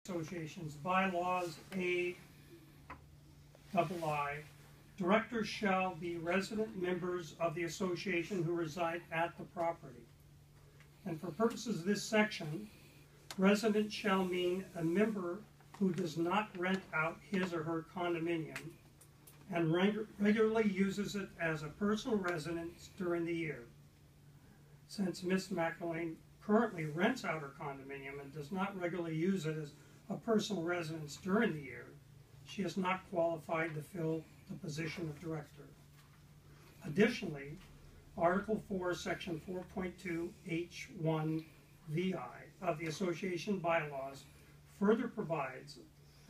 Associations bylaws III. Directors shall be resident members of the association who reside at the property. And for purposes of this section, resident shall mean a member who does not rent out his or her condominium and regularly uses it as a personal residence during the year. Since Ms. McElwain currently rents out her condominium and does not regularly use it as a personal residence during the year, she is not qualified to fill the position of director. Additionally, Article 4, Section 4.2 H1 VI of the Association bylaws further provides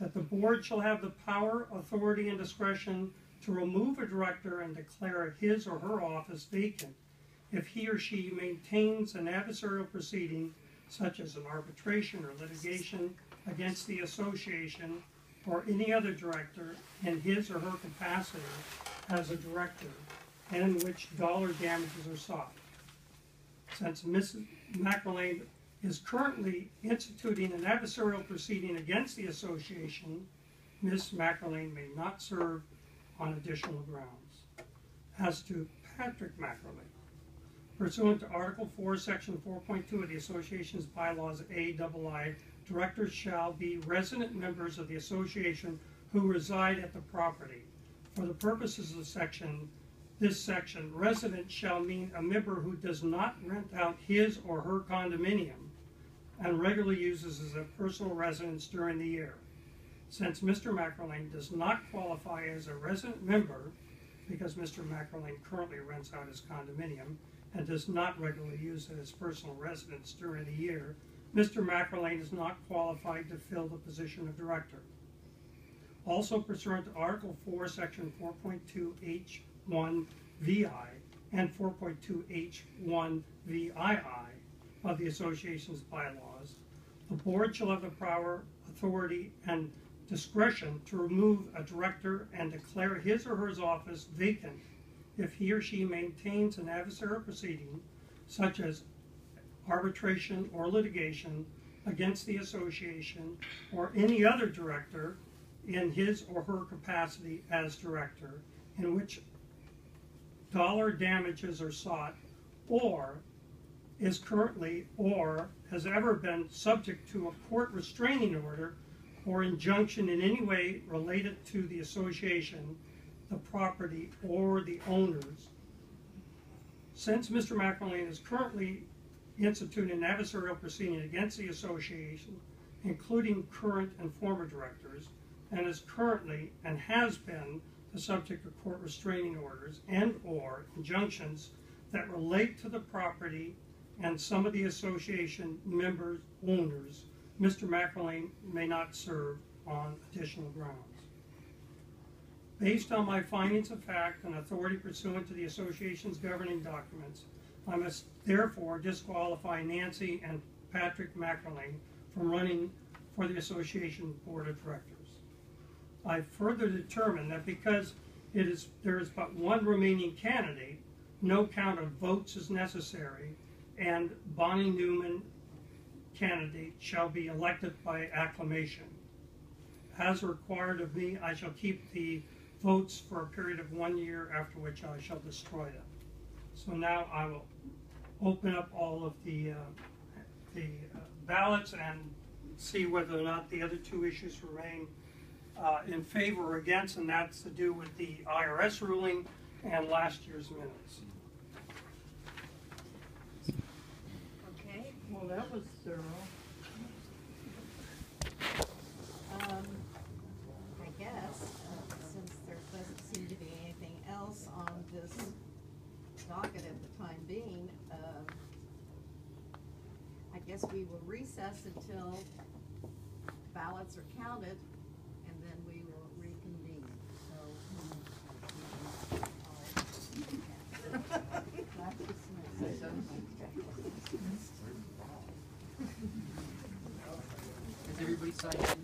that the board shall have the power, authority, and discretion to remove a director and declare his or her office vacant if he or she maintains an adversarial proceeding such as an arbitration or litigation against the association or any other director in his or her capacity as a director and in which dollar damages are sought. Since Mrs. McElwain is currently instituting an adversarial proceeding against the association, Ms. McElwain may not serve on additional grounds. As to Patrick McElwain, pursuant to Article 4, Section 4.2 of the Association's bylaws III, directors shall be resident members of the association who reside at the property. For the purposes of this section, resident shall mean a member who does not rent out his or her condominium and regularly uses as a personal residence during the year. Since Mr. McElwain does not qualify as a resident member, because Mr. McElwain currently rents out his condominium and does not regularly use it as personal residence during the year, Mr. McElwain is not qualified to fill the position of director. Also pursuant to Article 4, Section 4.2 H1 VI and 4.2 H1 VII of the Association's bylaws, the board shall have the power, authority, and discretion to remove a director and declare his or her office vacant if he or she maintains an adversarial proceeding such as arbitration or litigation against the association or any other director in his or her capacity as director in which dollar damages are sought or is currently or has ever been subject to a court restraining order or injunction in any way related to the association, the property, or the owners. Since Mr. McElwain is currently instituting an adversarial proceeding against the association, including current and former directors, and is currently and has been the subject of court restraining orders and or injunctions that relate to the property and some of the association members, owners, Mr. McElwain may not serve on additional grounds. Based on my findings of fact and authority pursuant to the association's governing documents, I must therefore disqualify Nancy and Patrick McElwain from running for the association board of directors. I further determined that because there is but one remaining candidate, no count of votes is necessary, and Bonnie Newman candidate shall be elected by acclamation. As required of me, I shall keep the votes for a period of 1 year, after which I shall destroy them. So now I will open up all of the ballots and see whether or not the other two issues remain in favor or against, and that's to do with the IRS ruling and last year's minutes. Okay. Well, that was thorough. I guess, since there doesn't seem to be anything else on this docket at the time being, I guess we will recess until ballots are counted, and then we will reconvene. Has everybody signed?